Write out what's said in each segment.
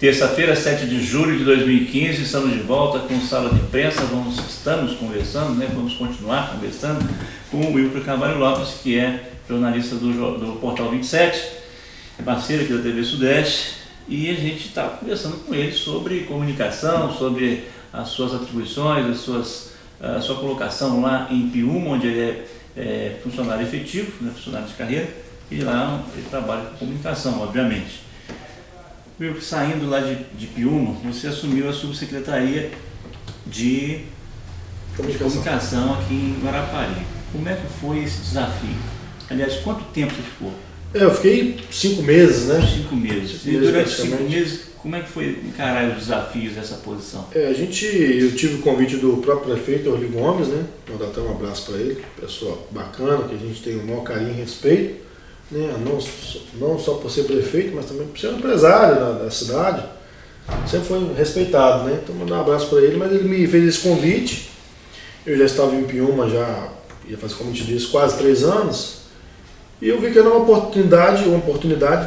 Terça-feira, 7 de julho de 2015, estamos de volta com Sala de Imprensa. Estamos conversando, vamos continuar conversando com o Wilker Carvalho Lopes, que é jornalista do Portal 27, parceiro aqui da TV Sudeste, e a gente está conversando com ele sobre comunicação, sobre as suas atribuições, a sua colocação lá em Piúma, onde ele é funcionário efetivo, funcionário de carreira, e lá ele trabalha com comunicação, obviamente. Wilker, saindo lá de Piúma, você assumiu a subsecretaria de comunicação aqui em Guarapari. Como é que foi esse desafio? Aliás, quanto tempo você ficou? Eu fiquei 5 meses, né? 5 meses. E durante 5 meses, como é que foi encarar os desafios dessa posição? Eu tive o convite do próprio prefeito, Orly Gomes, né? Mandar até um abraço para ele, pessoa bacana, que a gente tem o maior carinho e respeito. Não só por ser prefeito, mas também por ser um empresário da cidade, sempre foi respeitado, né? Então mandar um abraço para ele, mas ele me fez esse convite. Eu já estava em Piúma, ia fazer, como eu te disse, quase 3 anos, e eu vi que era uma oportunidade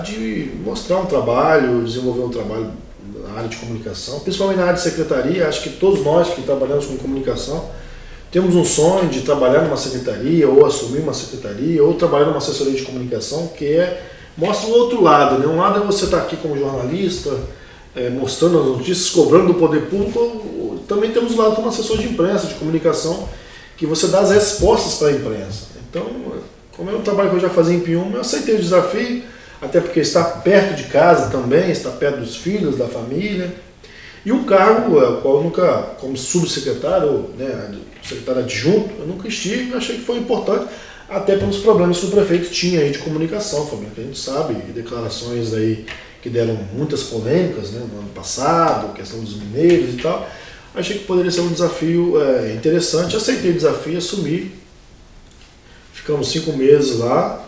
de mostrar um trabalho, desenvolver um trabalho na área de comunicação, principalmente na área de secretaria. Acho que todos nós que trabalhamos com comunicação temos um sonho de trabalhar numa secretaria, ou assumir uma secretaria, ou trabalhar numa assessoria de comunicação, que mostra o outro lado, né? Um lado é você estar aqui como jornalista, mostrando as notícias, cobrando do poder público. Também temos o lado como assessor de imprensa, de comunicação, que você dá as respostas para a imprensa. Então, como é um trabalho que eu já fazia em Piúma, eu aceitei o desafio, até porque está perto de casa também, está perto dos filhos, da família. E um cargo, o qual eu nunca, como subsecretário, secretário adjunto, eu nunca estive, e achei que foi importante, até pelos problemas que o prefeito tinha aí de comunicação, que a gente sabe, declarações aí que deram muitas polêmicas, né, no ano passado, questão dos mineiros e tal. Achei que poderia ser um desafio interessante, aceitei o desafio, assumi. Ficamos 5 meses lá,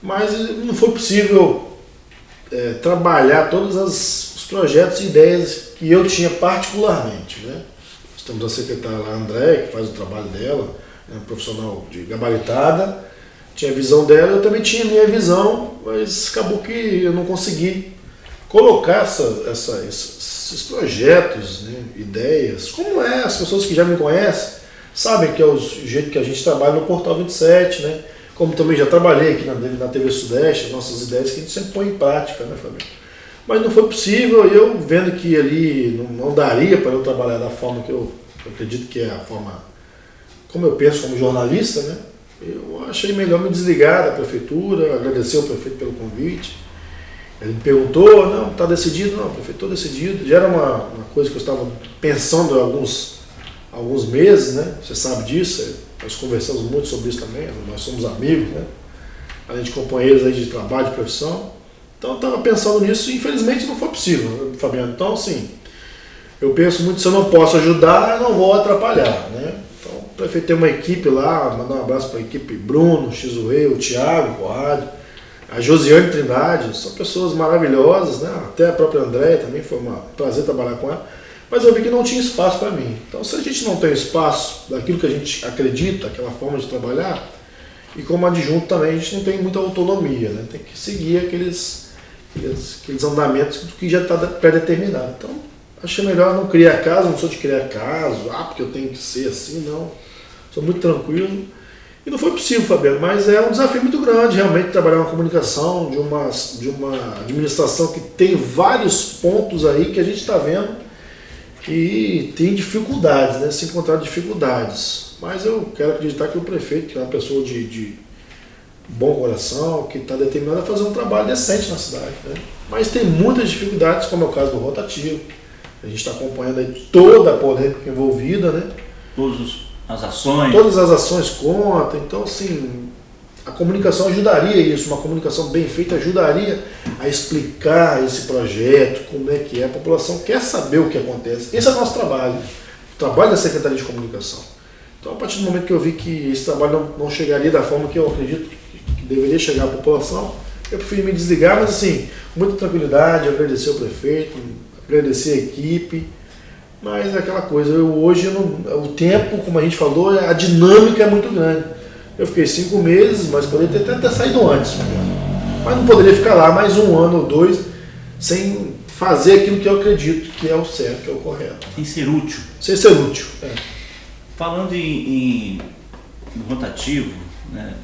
mas não foi possível trabalhar todos os projetos e ideias que eu tinha particularmente, né? Nós temos a secretária lá, André, que faz o trabalho dela, é uma profissional de gabaritada, tinha a visão dela, eu também tinha a minha visão, mas acabou que eu não consegui colocar esses projetos, né, ideias, como as pessoas que já me conhecem, sabem que é o jeito que a gente trabalha no Portal 27, né? Como também já trabalhei aqui na TV Sudeste, as nossas ideias que a gente sempre põe em prática, né, Fabio? Mas não foi possível, eu vendo que ali não daria para eu trabalhar da forma que eu acredito que é a forma, como eu penso como jornalista, né? Eu achei melhor me desligar da prefeitura, agradecer ao prefeito pelo convite. Ele me perguntou, não, está decidido? Não, prefeito, estou decidido. Já era uma coisa que eu estava pensando há alguns meses, né? Você sabe disso, nós conversamos muito sobre isso também, nós somos amigos, né? Além de companheiros aí de trabalho, de profissão. Então eu estava pensando nisso e infelizmente não foi possível, Fabiano. Então, assim, eu penso muito, se eu não posso ajudar, eu não vou atrapalhar, né? Então o prefeito tem uma equipe lá, mandar um abraço para a equipe Bruno, Xizue, o Thiago, Corrado, a Josiane Trindade, são pessoas maravilhosas, né? Até a própria Andréia também, foi um prazer trabalhar com ela, mas eu vi que não tinha espaço para mim. Então se a gente não tem espaço daquilo que a gente acredita, aquela forma de trabalhar, e como adjunto também a gente não tem muita autonomia, né? Tem que seguir aqueles andamentos que já está pré-determinado. Então, achei melhor não criar caso, não sou de criar caso, porque eu tenho que ser assim, não. Sou muito tranquilo. E não foi possível, Fabiano, mas é um desafio muito grande, realmente, trabalhar uma comunicação de uma administração que tem vários pontos aí que a gente está vendo que tem dificuldades, né? Se encontrar dificuldades. Mas eu quero acreditar que o prefeito, que é uma pessoa de bom coração, que está determinado a fazer um trabalho decente na cidade, né? Mas tem muitas dificuldades, como é o caso do rotativo. A gente está acompanhando aí toda a polêmica envolvida, né? Todas as ações contam. Então, assim, a comunicação ajudaria isso, uma comunicação bem feita ajudaria a explicar esse projeto, como é que é. A população quer saber o que acontece. Esse é o nosso trabalho, o trabalho da Secretaria de Comunicação. Então, a partir do momento que eu vi que esse trabalho não chegaria da forma que eu acredito que deveria chegar à população, eu preferi me desligar, mas assim, com muita tranquilidade, agradecer ao prefeito, agradecer a equipe, mas é aquela coisa, o tempo, como a gente falou, a dinâmica é muito grande. Eu fiquei 5 meses, mas poderia até ter saído antes, mas não poderia ficar lá mais 1 ano ou 2 sem fazer aquilo que eu acredito que é o certo, que é o correto. Tem que ser útil. Sem ser útil. Falando em rotativo, né?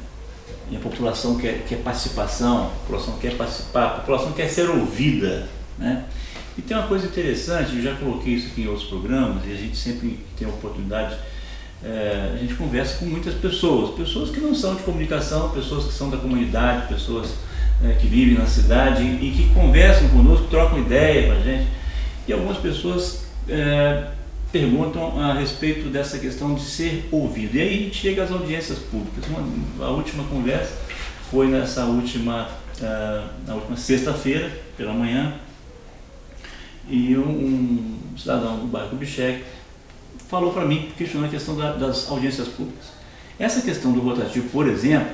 E a população quer participação, a população quer participar, a população quer ser ouvida, né? E tem uma coisa interessante, eu já coloquei isso aqui em outros programas, e a gente sempre tem a oportunidade, a gente conversa com muitas pessoas que não são de comunicação, pessoas que são da comunidade, pessoas que vivem na cidade e que conversam conosco, trocam ideia com a gente. E algumas pessoas perguntam a respeito dessa questão de ser ouvido. E aí a gente chega às audiências públicas. A última conversa foi na última sexta-feira, pela manhã, e um cidadão do bairro Kubitschek falou para mim, questionando a questão das audiências públicas. Essa questão do rotativo, por exemplo,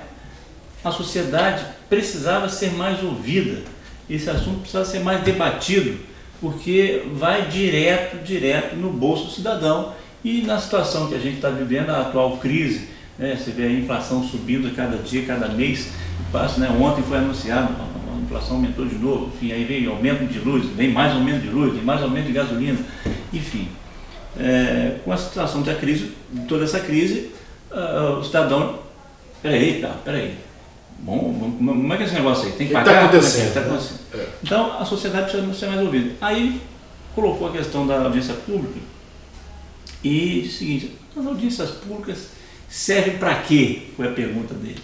a sociedade precisava ser mais ouvida, esse assunto precisava ser mais debatido, porque vai direto no bolso do cidadão. E na situação que a gente está vivendo, a atual crise, né, você vê a inflação subindo cada dia, cada mês, passa, né, ontem foi anunciado, a inflação aumentou de novo, enfim, aí vem aumento de luz, vem mais aumento de luz, vem mais aumento de gasolina, enfim. Com a situação da crise, toda essa crise, o cidadão, peraí, bom, como é que é esse negócio aí? Tem que pagar? Tá acontecendo. Então, a sociedade precisa ser mais ouvida. Aí, colocou a questão da audiência pública e o seguinte, as audiências públicas servem para quê? Foi a pergunta dele.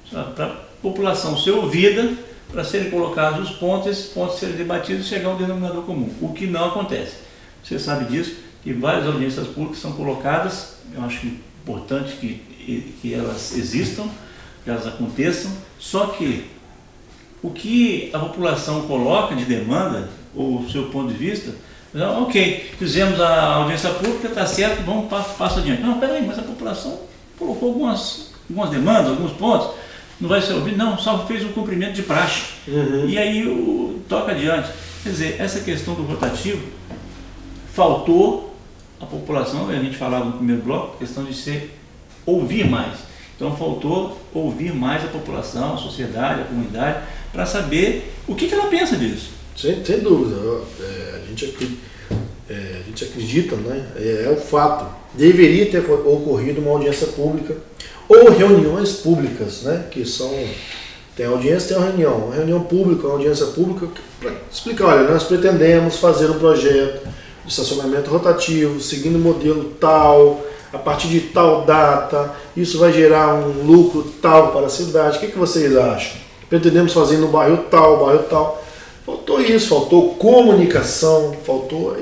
Para a população ser ouvida, para serem colocados os pontos, esses pontos serem debatidos e chegar a um denominador comum, o que não acontece. Você sabe disso, que várias audiências públicas são colocadas, eu acho importante que elas existam, que elas aconteçam, só que o que a população coloca de demanda, ou o seu ponto de vista, ok, fizemos a audiência pública, está certo, vamos, passa adiante. Não, peraí, mas a população colocou algumas demandas, alguns pontos, não vai ser ouvido? Não, só fez o cumprimento de praxe. E aí toca adiante. Quer dizer, essa questão do rotativo, faltou a população, a gente falava no primeiro bloco, questão de ouvir mais. Então faltou ouvir mais a população, a sociedade, a comunidade, para saber o que ela pensa disso. Sem dúvida. A gente acredita, né? É o fato. Deveria ter ocorrido uma audiência pública ou reuniões públicas, né? Que são... Tem audiência, tem uma reunião pública, uma audiência pública, para explicar, olha, nós pretendemos fazer um projeto de estacionamento rotativo, seguindo o modelo tal, a partir de tal data, isso vai gerar um lucro tal para a cidade. O que vocês acham? Pretendemos fazer no bairro tal. Faltou isso, faltou comunicação, faltou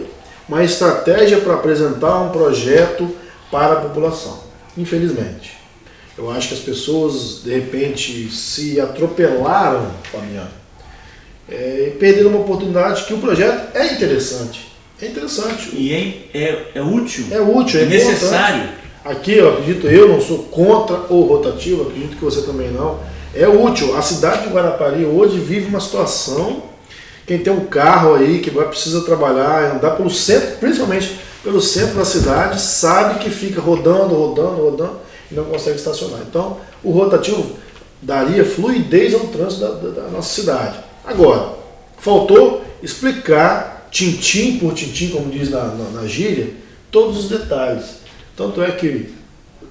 uma estratégia para apresentar um projeto para a população. Infelizmente. Eu acho que as pessoas, de repente, se atropelaram, Fabiano, e perderam uma oportunidade que o projeto é interessante. É interessante. E é útil. É útil, é necessário. Aqui, eu não sou contra o rotativo, acredito que você também não. É útil. A cidade de Guarapari hoje vive uma situação, quem tem um carro aí, que precisa trabalhar, andar pelo centro, principalmente pelo centro da cidade, sabe que fica rodando e não consegue estacionar. Então, o rotativo daria fluidez ao trânsito da nossa cidade. Agora, faltou explicar tintim por tintim, como diz na gíria, todos os detalhes. Tanto é que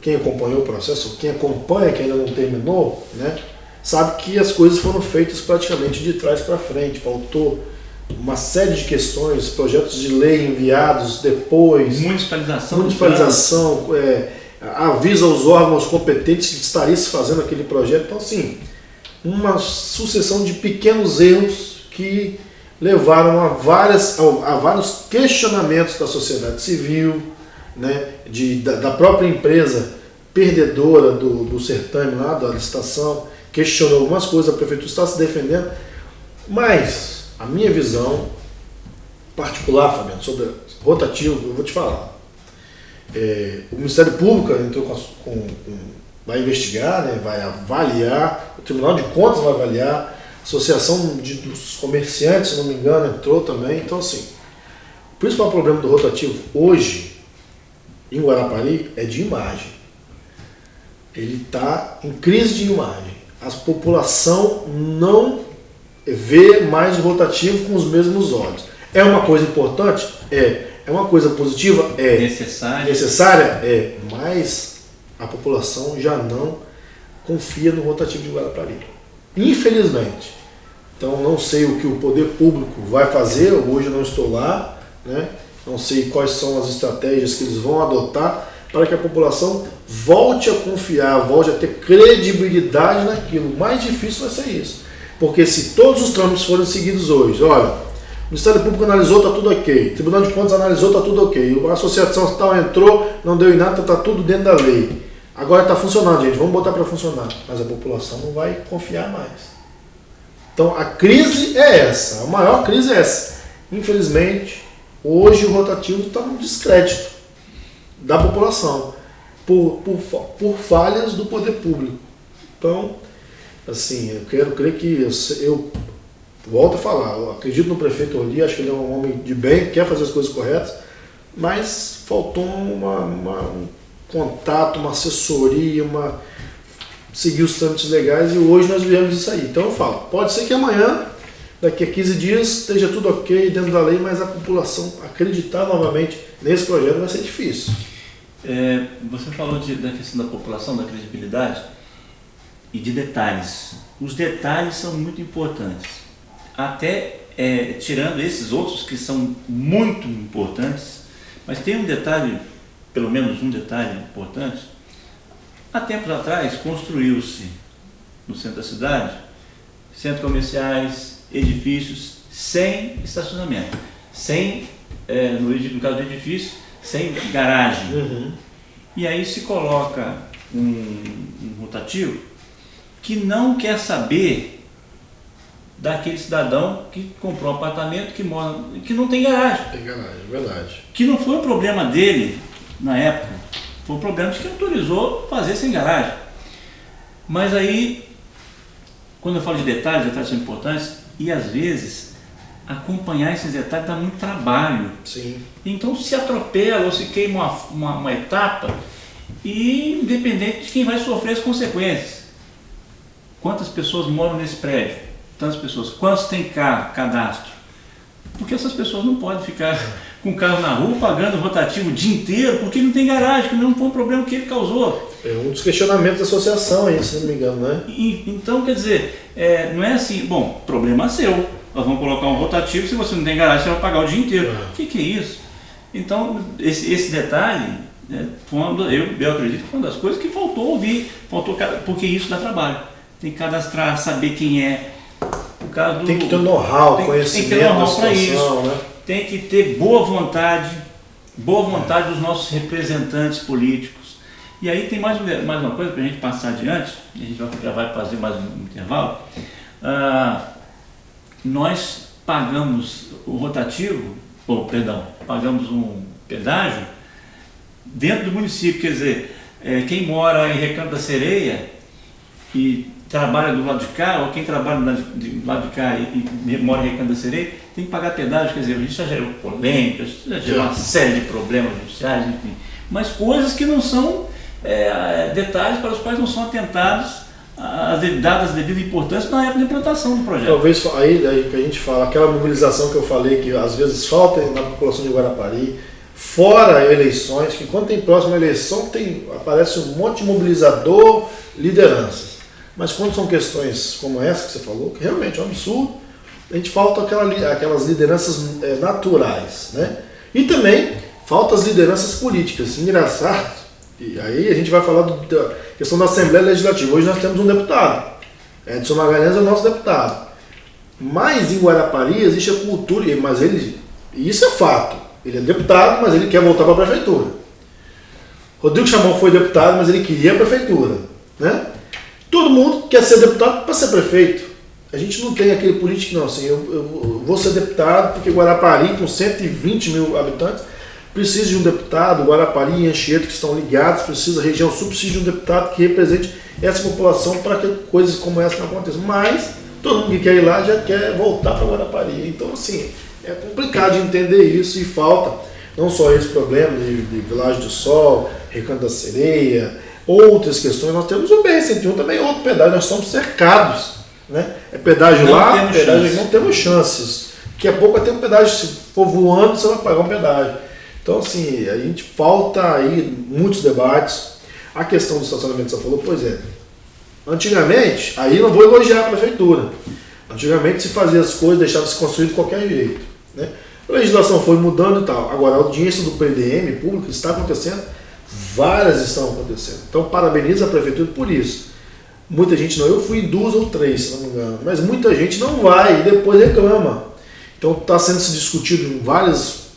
quem acompanhou o processo, quem acompanha, que ainda não terminou, né, sabe que as coisas foram feitas praticamente de trás para frente. Faltou uma série de questões, projetos de lei enviados depois. Municipalização, avisa aos órgãos competentes que estaria se fazendo aquele projeto. Então, assim, uma sucessão de pequenos erros que levaram a vários questionamentos da sociedade civil, né, da própria empresa perdedora do certame lá, da licitação, questionou algumas coisas, a prefeitura está se defendendo, mas a minha visão particular, Fabiano, sobre rotativo, eu vou te falar. O Ministério Público entrou vai investigar, né, vai avaliar, o Tribunal de Contas vai avaliar, a Associação dos Comerciantes, se não me engano, entrou também. Então, assim, o principal problema do rotativo hoje, em Guarapari, é de imagem. Ele está em crise de imagem. A população não vê mais o rotativo com os mesmos olhos. É uma coisa importante? É uma coisa positiva? Necessária? Mas a população já não confia no rotativo de Guarapari. Infelizmente. Então não sei o que o poder público vai fazer, hoje eu não estou lá, né? Não sei quais são as estratégias que eles vão adotar para que a população volte a confiar, volte a ter credibilidade naquilo. O mais difícil vai ser isso. Porque se todos os trâmites forem seguidos hoje, olha, o Ministério Público analisou, está tudo ok, o Tribunal de Contas analisou, está tudo ok, a associação tal entrou, não deu em nada, está tudo dentro da lei. Agora está funcionando, gente, vamos botar para funcionar. Mas a população não vai confiar mais. Então a crise é essa, a maior crise é essa. Infelizmente, hoje o rotativo está no descrédito da população, por falhas do poder público. Então, assim, eu quero crer que eu volto a falar, eu acredito no prefeito Orli, acho que ele é um homem de bem, quer fazer as coisas corretas, mas faltou um contato, uma assessoria, seguir os trâmites legais, e hoje nós vivemos isso aí. Então eu falo, pode ser que amanhã, daqui a 15 dias, esteja tudo ok dentro da lei, mas a população acreditar novamente nesse projeto vai ser difícil. Você falou da questão da população, da credibilidade e de detalhes. Os detalhes são muito importantes. Até tirando esses outros que são muito importantes, mas tem um detalhe, pelo menos um detalhe importante. Há tempos atrás construiu-se no centro da cidade centros comerciais, edifícios sem estacionamento, no caso do edifício, sem garagem. Uhum. E aí se coloca um rotativo que não quer saber daquele cidadão que comprou um apartamento, que não tem garagem. Tem garagem, verdade. Que não foi o problema dele na época, foi o problema de quem autorizou fazer sem garagem. Mas aí, quando eu falo de detalhes são importantes, e às vezes acompanhar esses detalhes dá muito trabalho. Sim. Então se atropela ou se queima uma etapa, e independente de quem vai sofrer as consequências. Quantas pessoas moram nesse prédio? Tantas pessoas. Quantos tem cadastro? Porque essas pessoas não podem ficar com o carro na rua pagando rotativo o dia inteiro, porque não tem garagem, que não foi um problema que ele causou. É um dos questionamentos da associação aí, se não me engano, né? Então, quer dizer, não é assim, bom, problema seu, nós vamos colocar um rotativo, se você não tem garagem, você vai pagar o dia inteiro. O que é isso? Então, esse detalhe, eu acredito que foi uma das coisas que faltou ouvir, porque isso dá trabalho. Tem que cadastrar, saber quem é. O caso tem que ter know-how, conhecimento, tem que ter know-how para isso. Né? Tem que ter boa vontade dos nossos representantes políticos. E aí tem mais uma coisa para a gente passar adiante, a gente já vai fazer mais um intervalo. Nós pagamos o rotativo, pagamos um pedágio dentro do município, quer dizer, quem mora em Recanto da Sereia e trabalha do lado de cá, ou quem trabalha do lado de cá e mora em Recanto da Sereia, tem que pagar pedágio, quer dizer, isso já gerou polêmica, já gerou uma série de problemas judiciais, enfim. Mas coisas que não são detalhes para os quais não são atentados, dadas a devida importância na época de implantação do projeto. Talvez aí que a gente fala, aquela mobilização que eu falei, que às vezes falta na população de Guarapari, fora eleições, que quando tem próxima eleição aparece um monte de mobilizador, lideranças. Mas quando são questões como essa que você falou, que realmente é um absurdo, a gente falta aquelas lideranças naturais, né? E também falta as lideranças políticas. Engraçado, e aí a gente vai falar da questão da Assembleia Legislativa. Hoje nós temos um deputado, Edson Magalhães é o nosso deputado. Mas em Guarapari existe a cultura, e isso é fato, ele é deputado, mas ele quer voltar para a prefeitura. Rodrigo Chamão foi deputado, mas ele queria a prefeitura, né? Todo mundo quer ser deputado para ser prefeito. A gente não tem aquele político, não, assim, eu vou ser deputado porque Guarapari, com 120 mil habitantes, precisa de um deputado, Guarapari e Anchieta, que estão ligados, a região sul precisa de um deputado que represente essa população para que coisas como essa não aconteçam. Mas todo mundo que quer ir lá já quer voltar para Guarapari. Então, assim, é complicado de entender isso e falta não só esse problema de Vilagem do Sol, Recanto da Sereia, outras questões. Nós temos o BR-101 também, outro pedágio, nós estamos cercados, né? É pedágio lá, pedágio aqui, não temos chances. Daqui a pouco vai ter um pedágio, se for voando, você vai pagar um pedágio. Então, assim, a gente falta aí muitos debates. A questão do estacionamento, você falou, pois é. Antigamente, aí não vou elogiar a prefeitura. Antigamente se fazia as coisas, deixava-se construir de qualquer jeito, né? A legislação foi mudando e tal. Agora, a audiência do PDM público está acontecendo, várias estão acontecendo. Então, parabenizo a prefeitura por isso. Muita gente não, eu fui em 2 ou 3, se não me engano, mas muita gente não vai e depois reclama. Então, está sendo se discutido em várias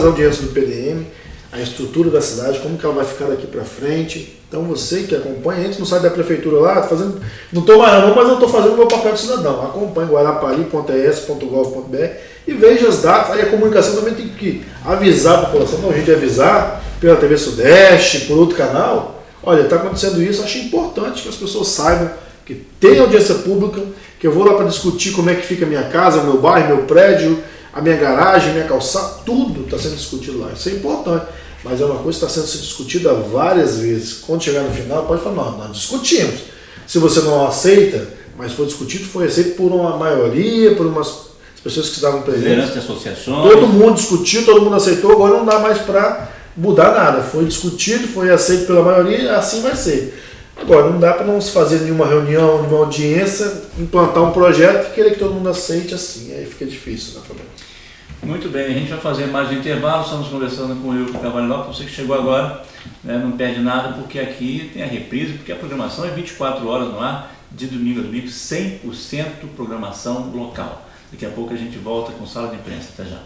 audiências do PDM, a estrutura da cidade, como que ela vai ficar daqui para frente. Então, você que acompanha, entra no site da prefeitura lá, não estou mais não, mas eu estou fazendo o meu papel de cidadão. Acompanhe guarapari.es.gov.br e veja as datas. Aí a comunicação também tem que avisar a população, não a gente avisar pela TV Sudeste, por outro canal. Olha, está acontecendo isso, acho importante que as pessoas saibam que tem audiência pública, que eu vou lá para discutir como é que fica a minha casa, o meu bairro, meu prédio, a minha garagem, a minha calçada, tudo está sendo discutido lá. Isso é importante, mas é uma coisa que está sendo discutida várias vezes. Quando chegar no final, pode falar, não, nós discutimos. Se você não aceita, mas foi discutido, foi aceito por uma maioria, por umas pessoas que estavam presentes. Liderança de associações. Todo mundo discutiu, todo mundo aceitou, agora não dá mais para mudar nada. Foi discutido, foi aceito pela maioria, assim vai ser. Agora, não dá para não se fazer nenhuma reunião, nenhuma audiência, implantar um projeto e querer que todo mundo aceite assim. Aí fica difícil, né, Fabiano? Muito bem, a gente vai fazer mais um intervalo, estamos conversando com o Wilker Carvalho Lopes. Você que chegou agora, né, não perde nada, porque aqui tem a reprise, porque a programação é 24 horas no ar, de domingo a domingo, 100% programação local. Daqui a pouco a gente volta com Sala de Imprensa. Até já.